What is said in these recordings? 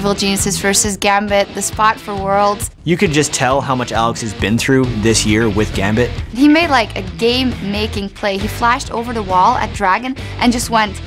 Evil Geniuses versus Gambit, the spot for Worlds. You could just tell how much Alex has been through this year with Gambit. He made like a game-making play. He flashed over the wall at Dragon and just went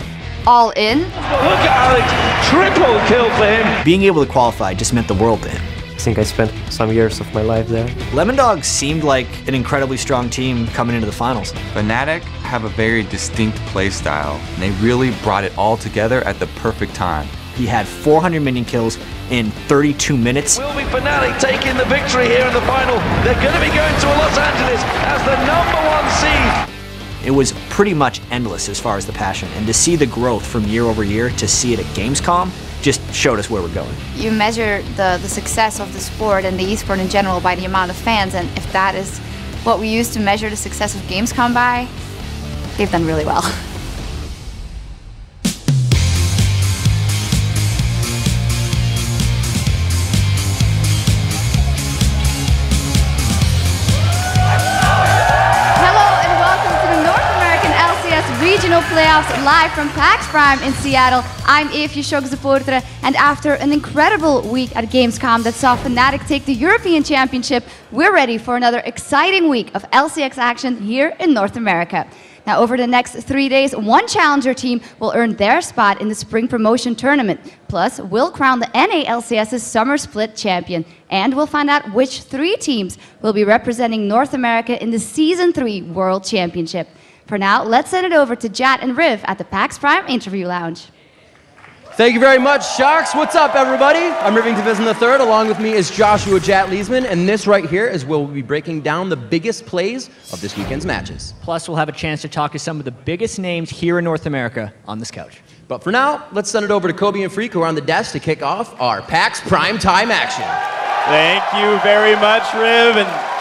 all in. Look at Alex, triple kill for him. Being able to qualify just meant the world to him. I think I spent some years of my life there. Lemon seemed like an incredibly strong team coming into the finals. Fnatic have a very distinct play style, and they really brought it all together at the perfect time. He had 400 minion kills in 32 minutes. Will be Fnatic taking the victory here in the final. They're going to be going to Los Angeles as the #1 seed. It was pretty much endless as far as the passion, and to see the growth from year over year, to see it at Gamescom, just showed us where we're going. You measure the success of the sport and the esport in general by the amount of fans, and if that is what we use to measure the success of Gamescom by, they've done really well. Regional playoffs live from PAX Prime in Seattle. I'm Evie Schok-supporter, and after an incredible week at Gamescom that saw Fnatic take the European Championship, we're ready for another exciting week of LCS action here in North America. Now, over the next 3 days, one challenger team will earn their spot in the Spring Promotion Tournament. Plus, we'll crown the NA LCS's Summer Split champion, and we'll find out which 3 teams will be representing North America in the Season 3 World Championship. For now, let's send it over to Jat and Riv at the PAX Prime Interview Lounge. Thank you very much, Sharks. What's up, everybody? I'm Rivington Vision III. Along with me is Joshua Jat Leesman, and this right here is where we'll be breaking down the biggest plays of this weekend's matches. Plus, we'll have a chance to talk to some of the biggest names here in North America on this couch. But for now, let's send it over to Kobe and Freak, who are on the desk to kick off our PAX Prime Time action. Thank you very much, Riv. And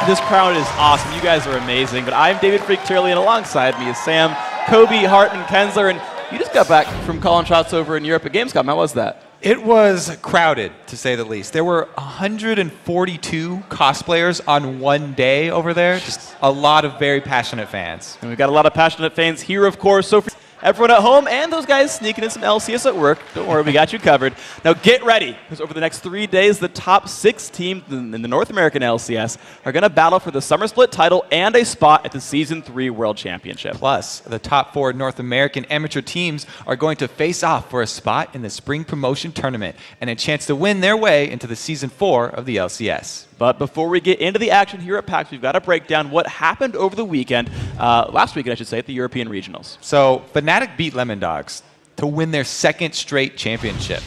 this crowd is awesome. You guys are amazing. But I'm David Freak Turley, and alongside me is Sam, Kobe, Hartman, Kensler, and you just got back from calling shots over in Europe at Gamescom. How was that? It was crowded, to say the least. There were 142 cosplayers on one day over there. Just a lot of very passionate fans. And we've got a lot of passionate fans here, of course. So for everyone at home and those guys sneaking in some LCS at work, don't worry, we got you covered. Now get ready, because over the next 3 days, the top 6 teams in the North American LCS are going to battle for the Summer Split title and a spot at the Season 3 World Championship. Plus, the top 4 North American amateur teams are going to face off for a spot in the Spring Promotion Tournament and a chance to win their way into the Season 4 of the LCS. But before we get into the action here at PAX, we've got to break down what happened over the weekend, last weekend I should say, at the European Regionals. So Fnatic beat Lemon to win their 2nd straight championship.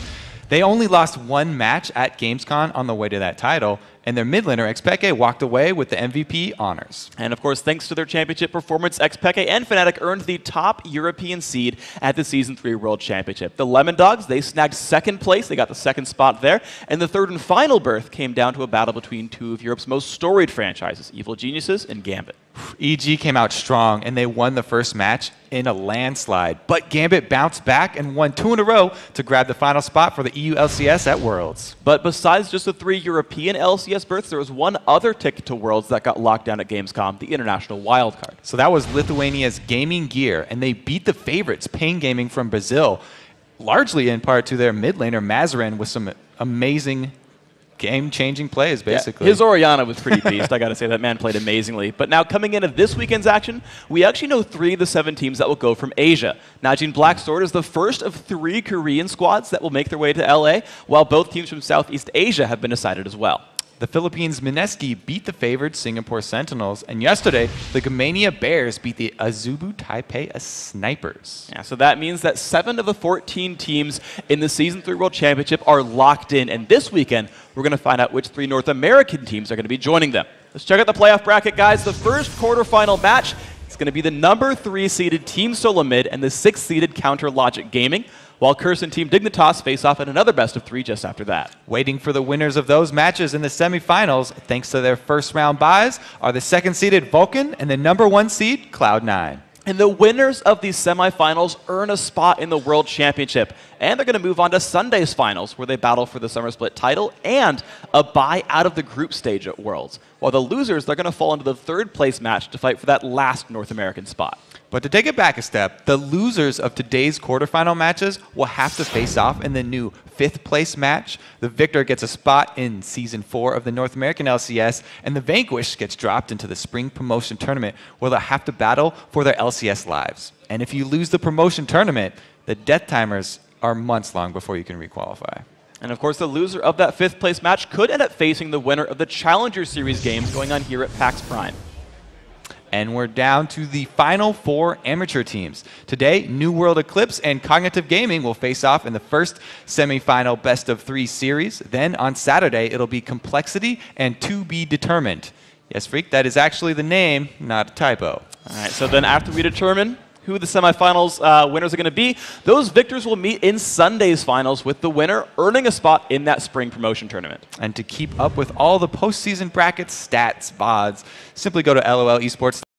They only lost 1 match at Gamescom on the way to that title, and their mid laner, Xpeke, walked away with the MVP honors. And of course, thanks to their championship performance, Xpeke and Fnatic earned the top European seed at the Season 3 World Championship. The Lemon Dogs, they snagged 2nd place. They got the 2nd spot there. And the 3rd and final berth came down to a battle between 2 of Europe's most storied franchises, Evil Geniuses and Gambit. EG came out strong, and they won the first match in a landslide. But Gambit bounced back and won 2 in a row to grab the final spot for the EU LCS at Worlds. But besides just the 3 European LCS berths, there was one other ticket to Worlds that got locked down at Gamescom, the international wildcard. So that was Lithuania's Gaming Gear, and they beat the favorites, Pain Gaming from Brazil, largely in part to their mid laner, Mazarin, with some amazing game-changing plays, basically. Yeah, his Orianna was pretty beast. I got to say, that man played amazingly. But now, coming into this weekend's action, we actually know 3 of the 7 teams that will go from Asia. Najin Black Sword is the first of 3 Korean squads that will make their way to LA, while both teams from Southeast Asia have been decided as well. The Philippines Mineski beat the favored Singapore Sentinels, and yesterday, the Gamania Bears beat the Azubu Taipei Snipers. Yeah, so that means that 7 of the 14 teams in the Season 3 World Championship are locked in, and this weekend, we're going to find out which 3 North American teams are going to be joining them. Let's check out the playoff bracket, guys. The first quarterfinal match is going to be the number 3 seeded Team Solomid and the 6th seeded Counter Logic Gaming, while Curse and Team Dignitas face off in another best of 3 just after that. Waiting for the winners of those matches in the semifinals, thanks to their first round buys, are the 2nd seeded Vulcan and the number 1 seed Cloud9. And the winners of these semifinals earn a spot in the World Championship. And they're going to move on to Sunday's finals, where they battle for the Summer Split title and a bye out of the group stage at Worlds. While the losers, they're going to fall into the 3rd place match to fight for that last North American spot. But to take it back a step, the losers of today's quarterfinal matches will have to face off in the new 5th place match. The victor gets a spot in Season 4 of the North American LCS, and the vanquished gets dropped into the Spring Promotion Tournament, where they'll have to battle for their LCS lives. And if you lose the promotion tournament, the death timers are months long before you can requalify. And of course, the loser of that 5th place match could end up facing the winner of the Challenger Series games going on here at PAX Prime. And we're down to the final 4 amateur teams. Today, New World Eclipse and Cognitive Gaming will face off in the first semifinal best-of-3 series. Then on Saturday, it'll be Complexity and To Be Determined. Yes, Freak, that is actually the name, not a typo. All right, so then after we determine who the semifinals winners are going to be, those victors will meet in Sunday's finals with the winner earning a spot in that spring promotion tournament. And to keep up with all the postseason brackets, stats, VODs, simply go to LOL Esports.